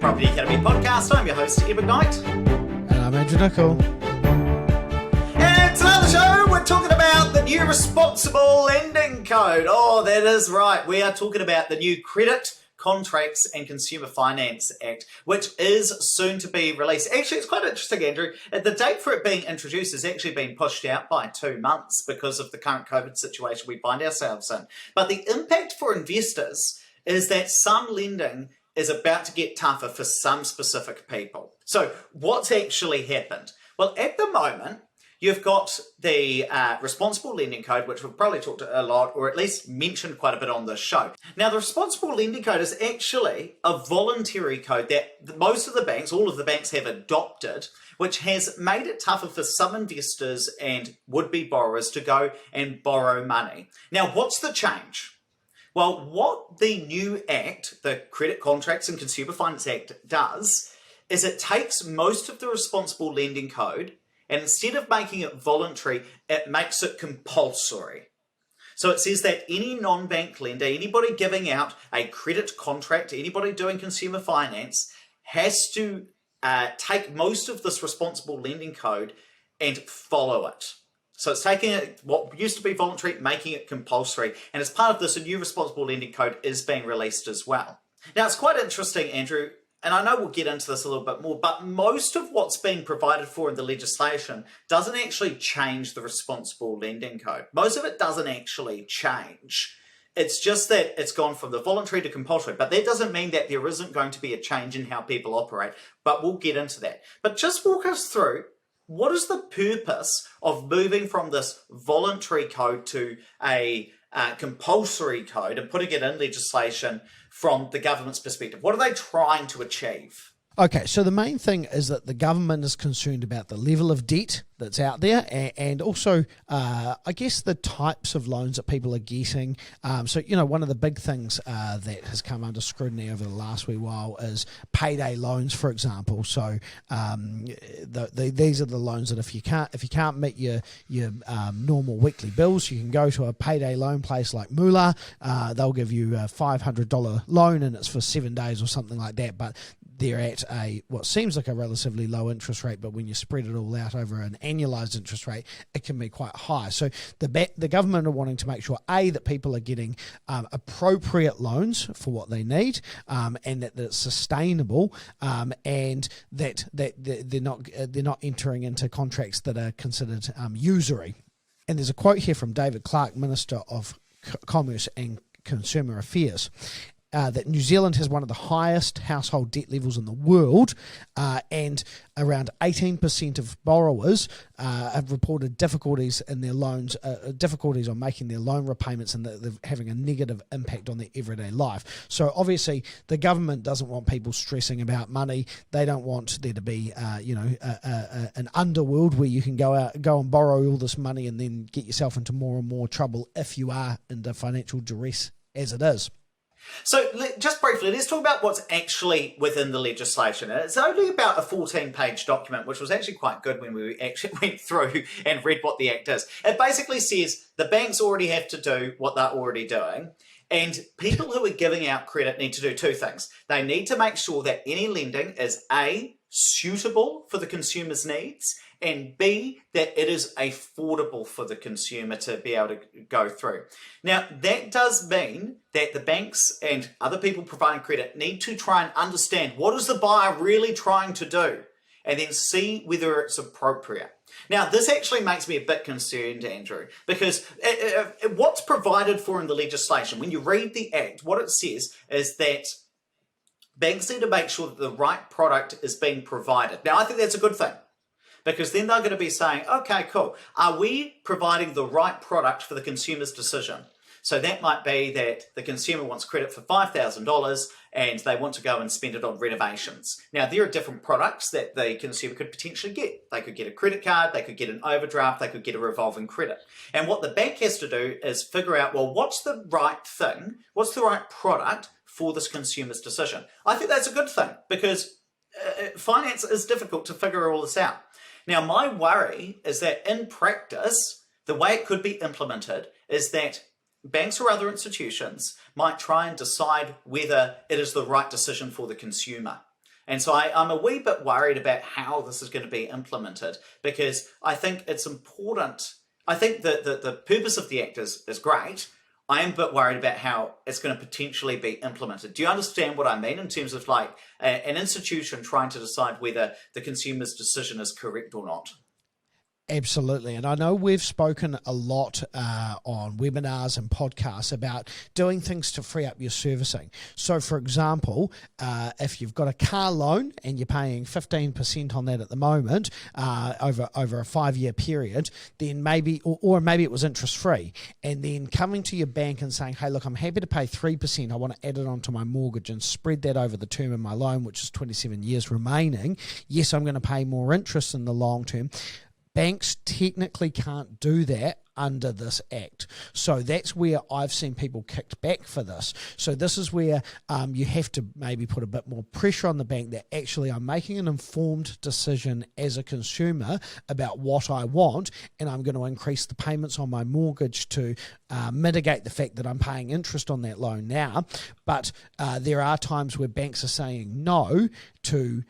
Property Academy podcast. I'm your host, Edward Knight. And I'm Andrew Nicol. And today on the show, we're talking about the new Responsible Lending Code. Oh, that is right. We are talking about the new Credit, Contracts and Consumer Finance Act, which is soon to be released. Actually, it's quite interesting, Andrew. The date for it being introduced has actually been pushed out by 2 months because of the current COVID situation we find ourselves in. But the impact for investors is that some lending is about to get tougher for some specific people. So what's actually happened? Well, at the moment, you've got the Responsible Lending Code, which we've probably talked a lot, or at least mentioned quite a bit on this show. Now, the Responsible Lending Code is actually a voluntary code that most of the banks, all of the banks have adopted, which has made it tougher for some investors and would-be borrowers to go and borrow money. Now, what's the change? Well, what the new act, the Credit, Contracts and Consumer Finance Act, does is it takes most of the Responsible Lending Code and instead of making it voluntary, it makes it compulsory. So it says that any non-bank lender, anybody giving out a credit contract, anybody doing consumer finance, has to take most of this Responsible Lending Code and follow it. So it's taking it, what used to be voluntary, making it compulsory. And as part of this, a new Responsible Lending Code is being released as well. Now, it's quite interesting, Andrew, and I know we'll get into this a little bit more, but most of what's being provided for in the legislation doesn't actually change the Responsible Lending Code. Most of it doesn't actually change. It's just that it's gone from the voluntary to compulsory, but that doesn't mean that there isn't going to be a change in how people operate, but we'll get into that. But just walk us through, what is the purpose of moving from this voluntary code to a compulsory code and putting it in legislation from the government's perspective? What are they trying to achieve? Okay, so the main thing is that the government is concerned about the level of debt that's out there and also, I guess, the types of loans that people are getting. So, one of the big things that has come under scrutiny over the last wee while is payday loans, for example. So these are the loans that if you can't meet your normal weekly bills, you can go to a payday loan place like Moolah. They'll give you a $500 loan and it's for 7 days or something like that. But they're at what seems like a relatively low interest rate, but when you spread it all out over an annualized interest rate, it can be quite high. So the government are wanting to make sure, A, that people are getting appropriate loans for what they need, and that it's sustainable, and that they're not entering into contracts that are considered usury. And there's a quote here from David Clark, Minister of Commerce and Consumer Affairs. That New Zealand has one of the highest household debt levels in the world, and around 18% of borrowers have reported difficulties in their loans, difficulties on making their loan repayments, and they're having a negative impact on their everyday life. So obviously the government doesn't want people stressing about money. They don't want there to be an underworld where you can go and borrow all this money and then get yourself into more and more trouble if you are into financial duress as it is. So just briefly, let's talk about what's actually within the legislation. It's only about a 14-page document, which was actually quite good when we actually went through and read what the Act is. It basically says the banks already have to do what they're already doing, and people who are giving out credit need to do two things. They need to make sure that any lending is A, suitable for the consumer's needs, and B, that it is affordable for the consumer to be able to go through. Now, that does mean that the banks and other people providing credit need to try and understand what is the buyer really trying to do, and then see whether it's appropriate. Now, this actually makes me a bit concerned, Andrew, because what's provided for in the legislation, when you read the Act, what it says is that banks need to make sure that the right product is being provided. Now, I think that's a good thing, because then they're going to be saying, okay, cool, are we providing the right product for the consumer's decision? So that might be that the consumer wants credit for $5,000 and they want to go and spend it on renovations. Now, there are different products that the consumer could potentially get. They could get a credit card, they could get an overdraft, they could get a revolving credit. And what the bank has to do is figure out, well, what's the right thing? What's the right product for this consumer's decision? I think that's a good thing, because finance is difficult to figure all this out. Now, my worry is that in practice, the way it could be implemented is that banks or other institutions might try and decide whether it is the right decision for the consumer. And so I'm a wee bit worried about how this is going to be implemented, because I think it's important. I think that the purpose of the Act is great. I am a bit worried about how it's going to potentially be implemented. Do you understand what I mean in terms of like an institution trying to decide whether the consumer's decision is correct or not? Absolutely. And I know we've spoken a lot on webinars and podcasts about doing things to free up your servicing. So, for example, if you've got a car loan and you're paying 15% on that at the moment over a 5-year period, then maybe, or maybe it was interest-free, and then coming to your bank and saying, hey, look, I'm happy to pay 3%. I want to add it onto my mortgage and spread that over the term of my loan, which is 27 years remaining. Yes, I'm going to pay more interest in the long term. Banks technically can't do that under this Act. So that's where I've seen people kicked back for this. So this is where you have to maybe put a bit more pressure on the bank that actually I'm making an informed decision as a consumer about what I want, and I'm going to increase the payments on my mortgage to mitigate the fact that I'm paying interest on that loan now. But there are times where banks are saying no to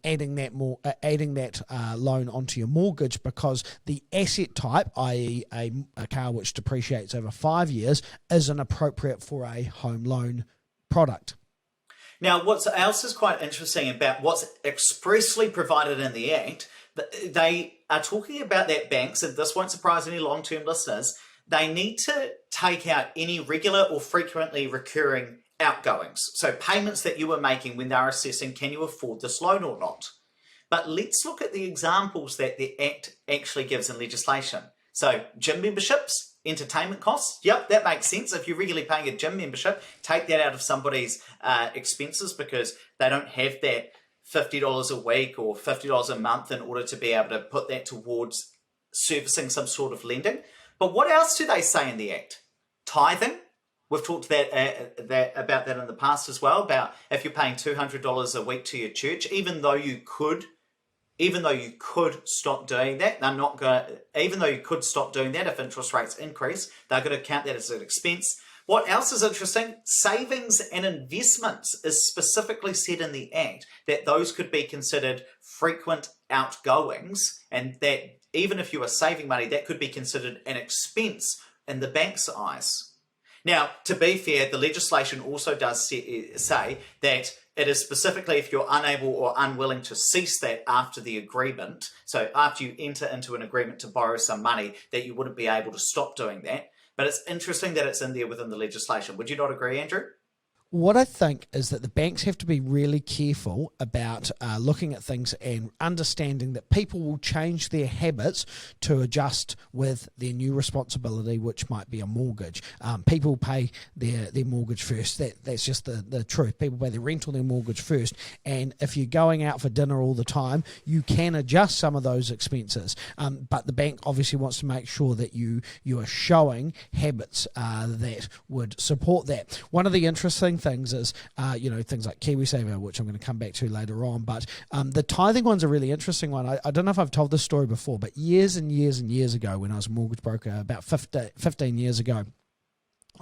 adding that loan onto your mortgage, because the asset type, i.e. a car which depreciates over 5 years, isn't appropriate for a home loan product. Now, what else is quite interesting about what's expressly provided in the Act, they are talking about that banks, and this won't surprise any long-term listeners, they need to take out any regular or frequently recurring outgoings. So payments that you were making when they're assessing, can you afford this loan or not? But let's look at the examples that the Act actually gives in legislation. So gym memberships, entertainment costs, yep, that makes sense. If you're regularly paying a gym membership, take that out of somebody's expenses, because they don't have that $50 a week or $50 a month in order to be able to put that towards servicing some sort of lending. But what else do they say in the Act? Tithing. We've talked about that in the past as well, about if you're paying $200 a week to your church, even though you could stop doing that, they're not going to, even though you could stop doing that if interest rates increase, they're going to count that as an expense. What else is interesting? Savings and investments is specifically said in the Act that those could be considered frequent outgoings, and that even if you are saving money, that could be considered an expense in the bank's eyes. Now, to be fair, the legislation also does say that it is specifically if you're unable or unwilling to cease that after the agreement, so after you enter into an agreement to borrow some money, that you wouldn't be able to stop doing that. But it's interesting that it's in there within the legislation. Would you not agree, Andrew? What I think is that the banks have to be really careful about looking at things and understanding that people will change their habits to adjust with their new responsibility, which might be a mortgage. People pay their mortgage first. That's just the truth. People pay their rent or their mortgage first. And if you're going out for dinner all the time, you can adjust some of those expenses. But the bank obviously wants to make sure that you are showing habits that would support that. One of the interesting things is, things like KiwiSaver, which I'm going to come back to later on. But the tithing one's a really interesting one. I don't know if I've told this story before, but years and years and years ago, when I was a mortgage broker, about 15 years ago,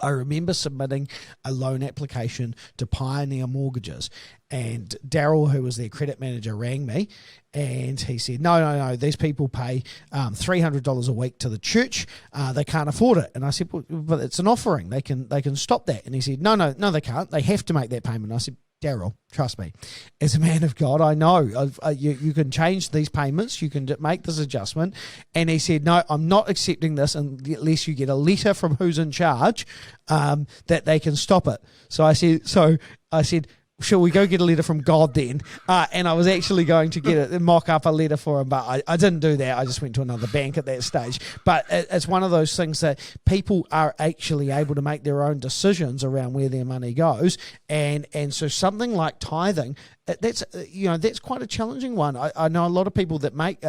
I remember submitting a loan application to Pioneer Mortgages, and Daryl, who was their credit manager, rang me, and he said, no, these people pay $300 a week to the church. They can't afford it. And I said, well, but it's an offering. They can stop that. And he said, no, they can't. They have to make that payment. And I said, Daryl, trust me, as a man of God, I know you can change these payments, you can make this adjustment. And he said, no, I'm not accepting this unless you get a letter from who's in charge that they can stop it. So I said, shall we go get a letter from God then? And I was actually going to mock up a letter for him, but I didn't do that. I just went to another bank at that stage. But it's one of those things that people are actually able to make their own decisions around where their money goes. And so something like tithing, that's quite a challenging one. I know a lot of people that make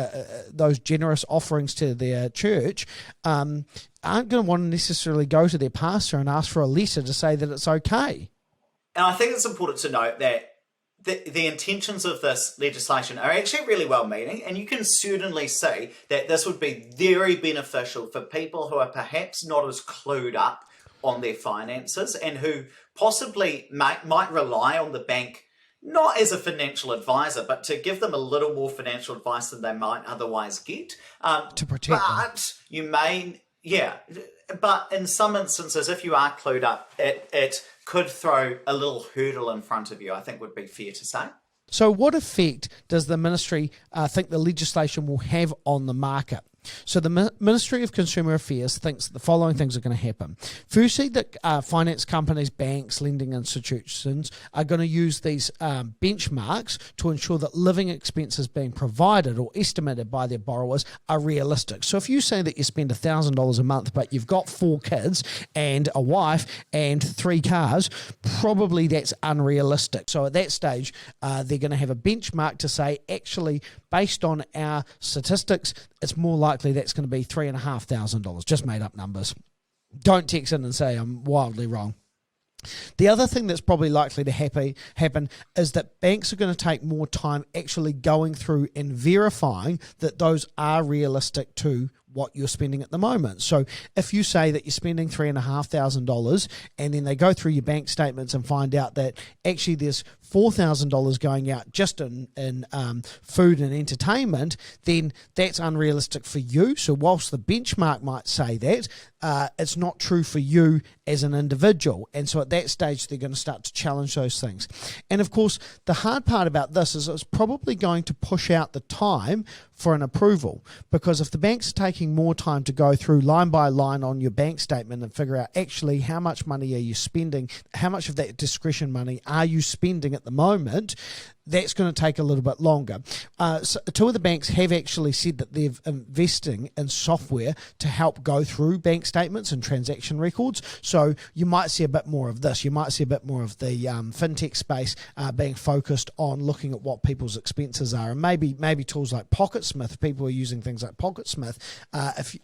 those generous offerings to their church aren't going to want to necessarily go to their pastor and ask for a letter to say that it's okay. And I think it's important to note that the intentions of this legislation are actually really well-meaning, and you can certainly see that this would be very beneficial for people who are perhaps not as clued up on their finances and who possibly might rely on the bank not as a financial advisor, but to give them a little more financial advice than they might otherwise get. To protect them. But you may, yeah, but in some instances, if you are clued up, it could throw a little hurdle in front of you, I think would be fair to say. So what effect does the ministry think the legislation will have on the market? So the Ministry of Consumer Affairs thinks the following things are going to happen. Firstly, that finance companies, banks, lending institutions are going to use these benchmarks to ensure that living expenses being provided or estimated by their borrowers are realistic. So if you say that you spend $1,000 a month, but you've got 4 kids and a wife and 3 cars, probably that's unrealistic. So at that stage, they're going to have a benchmark to say, actually, based on our statistics, it's more likely that's going to be $3,500, just made up numbers. Don't text in and say I'm wildly wrong. The other thing that's probably likely to happen is that banks are going to take more time actually going through and verifying that those are realistic to what you're spending at the moment. So if you say that you're spending $3,500 and then they go through your bank statements and find out that actually there's $4,000 going out just in food and entertainment, then that's unrealistic for you. So whilst the benchmark might say that, it's not true for you as an individual. And so at that stage, they're going to start to challenge those things. And of course, the hard part about this is it's probably going to push out the time for an approval, because if the bank's taking more time to go through line by line on your bank statement and figure out actually how much money are you spending, how much of that discretion money are you spending at the moment, that's going to take a little bit longer. So 2 of the banks have actually said that they're investing in software to help go through bank statements and transaction records. So you might see a bit more of this. You might see a bit more of the fintech space being focused on looking at what people's expenses are, and maybe tools like PocketSmith. People are using things like PocketSmith.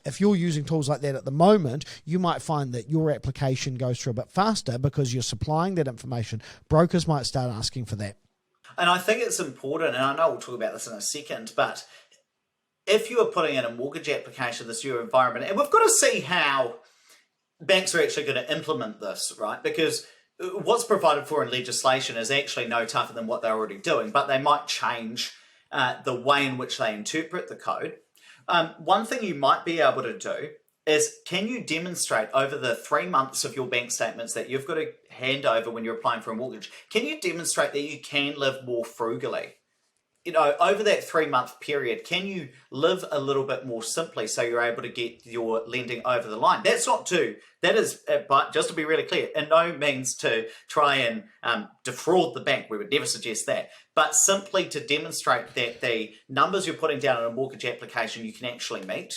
If you're using tools like that at the moment, you might find that your application goes through a bit faster because you're supplying that information. Brokers might start asking for that. And I think it's important, and I know we'll talk about this in a second, but if you are putting in a mortgage application, this new environment, and we've got to see how banks are actually going to implement this, right? Because what's provided for in legislation is actually no tougher than what they're already doing, but they might change the way in which they interpret the code. One thing you might be able to do is, can you demonstrate over the 3 months of your bank statements that you've got to hand over when you're applying for a mortgage, can you demonstrate that you can live more frugally? You know, over that 3-month period, can you live a little bit more simply so you're able to get your lending over the line? That is, but just to be really clear, in no means to try and defraud the bank. We would never suggest that. But simply to demonstrate that the numbers you're putting down in a mortgage application you can actually meet.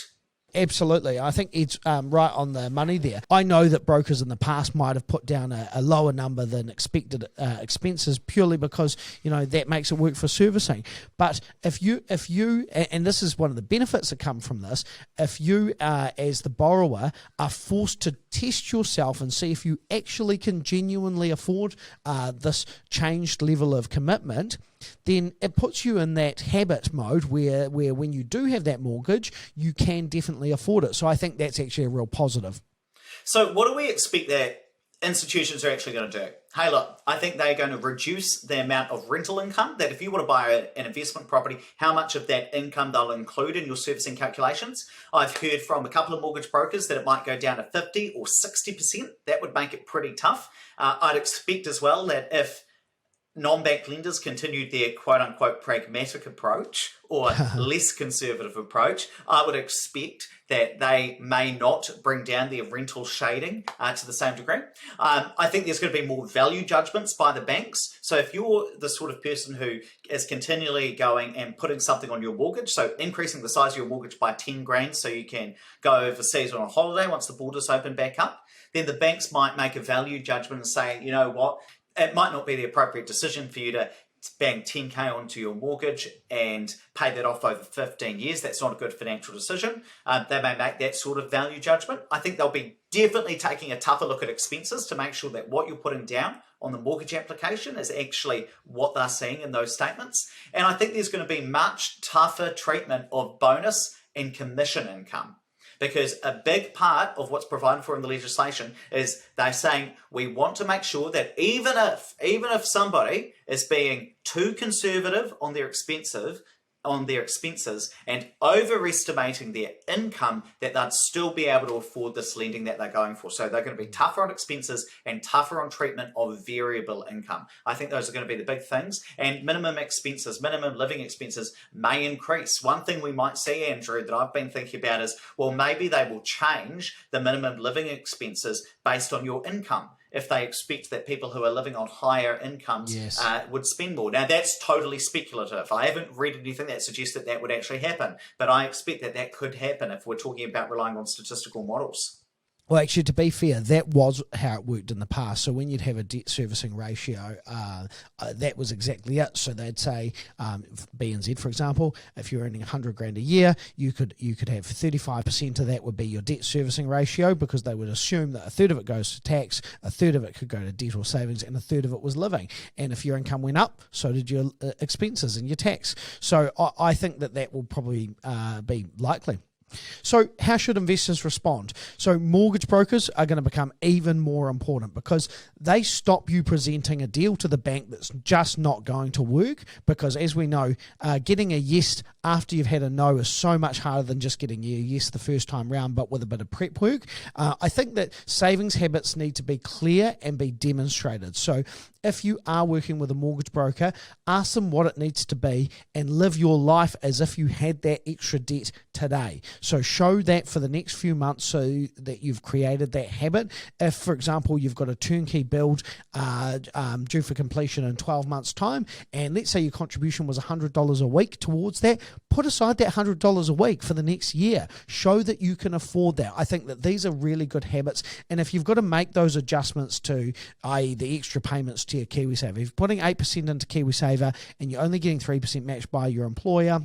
Absolutely. I think it's right on the money there. I know that brokers in the past might have put down a lower number than expected expenses purely because, that makes it work for servicing. But if you, and this is one of the benefits that come from this, if you, as the borrower, are forced to test yourself and see if you actually can genuinely afford this changed level of commitment, then it puts you in that habit mode where when you do have that mortgage, you can definitely afford it. So I think that's actually a real positive. So what do we expect that institutions are actually going to do? Hey, look, I think they're going to reduce the amount of rental income, that if you want to buy an investment property, how much of that income they'll include in your servicing calculations. I've heard from a couple of mortgage brokers that it might go down to 50 or 60%. That would make it pretty tough. I'd expect as well that if non-bank lenders continued their quote-unquote pragmatic approach or less conservative approach, I would expect that they may not bring down their rental shading to the same degree. I think there's going to be more value judgments by the banks. So if you're the sort of person who is continually going and putting something on your mortgage, so increasing the size of your mortgage by 10 grand so you can go overseas on a holiday once the borders open back up, then the banks might make a value judgment and say, you know what, it might not be the appropriate decision for you to bang 10K onto your mortgage and pay that off over 15 years. That's not a good financial decision. They may make that sort of value judgment. I think they'll be definitely taking a tougher look at expenses to make sure that what you're putting down on the mortgage application is actually what they're seeing in those statements. And I think there's going to be much tougher treatment of bonus and commission income, because a big part of what's provided for in the legislation is they're saying we want to make sure that even if somebody is being too conservative on their expenses and overestimating their income, that they'd still be able to afford this lending that they're going for. So they're going to be tougher on expenses and tougher on treatment of variable income. I think those are going to be the big things. And minimum living expenses may increase. One thing we might see, Andrew, that I've been thinking about is, well, maybe they will change the minimum living expenses based on your income, if they expect that people who are living on higher incomes would spend more. Now, that's totally speculative. I haven't read anything that suggests that that would actually happen, but I expect that that could happen if we're talking about relying on statistical models. Well, actually, to be fair, that was how it worked in the past. So when you'd have a debt servicing ratio, that was exactly it. So they'd say, BNZ, for example, if you're earning $100,000 a year, you could have 35% of that would be your debt servicing ratio, because they would assume that a third of it goes to tax, a third of it could go to debt or savings, and a third of it was living. And if your income went up, so did your expenses and your tax. So I think that will probably be likely. So how should investors respond? So mortgage brokers are going to become even more important, because they stop you presenting a deal to the bank that's just not going to work, because as we know, getting a yes after you've had a no is so much harder than just getting a yes the first time round, but with a bit of prep work. I think that savings habits need to be clear and be demonstrated. So if you are working with a mortgage broker, ask them what it needs to be and live your life as if you had that extra debt today. So show that for the next few months so that you've created that habit. If, for example, you've got a turnkey build due for completion in 12 months' time, and let's say your contribution was $100 a week towards that, put aside that $100 a week for the next year. Show that you can afford that. I think that these are really good habits. And if you've got to make those adjustments to, i.e. the extra payments to your KiwiSaver, if you're putting 8% into KiwiSaver and you're only getting 3% matched by your employer,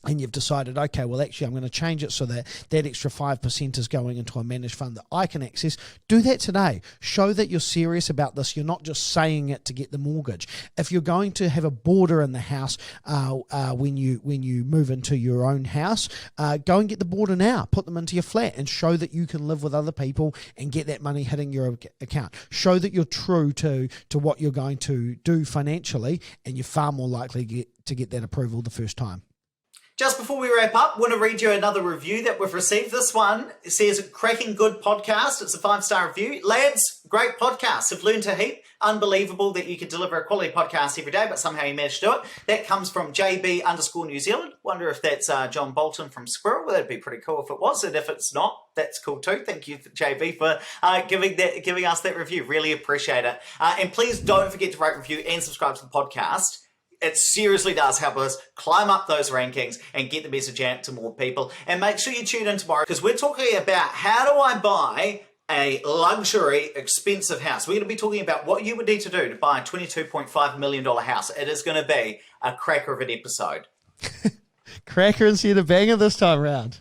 and you've decided, okay, well, actually, I'm going to change it so that that extra 5% is going into a managed fund that I can access, do that today. Show that you're serious about this. You're not just saying it to get the mortgage. If you're going to have a boarder in the house when you move into your own house, go and get the boarder now. Put them into your flat and show that you can live with other people and get that money hitting your account. Show that you're true to what you're going to do financially, and you're far more likely to get that approval the first time. Just before we wrap up, I want to read you another review that we've received. This one, it says, cracking good podcast. It's a 5-star review. Lads, great podcast. Have learned a heap. Unbelievable that you could deliver a quality podcast every day, but somehow you managed to do it. That comes from JB_New Zealand. Wonder if that's John Bolton from Squirrel. Well, that'd be pretty cool if it was. And if it's not, that's cool too. Thank you, JB, for giving us that review. Really appreciate it. And please don't forget to rate, review, and subscribe to the podcast. It seriously does help us climb up those rankings and get the message out to more people. And make sure you tune in tomorrow, because we're talking about how do I buy a luxury, expensive house. We're going to be talking about what you would need to do to buy a $22.5 million house. It is going to be a cracker of an episode. Cracker instead of banger this time around.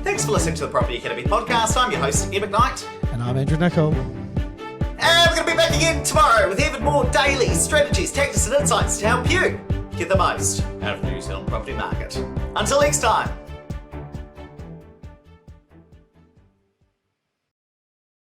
Thanks for listening to the Property Academy podcast. I'm your host, Ed McKnight. And I'm Andrew Nicol. And we're going to be back again tomorrow with even more daily strategies, tactics and insights to help you get the most out of the New Zealand property market. Until next time.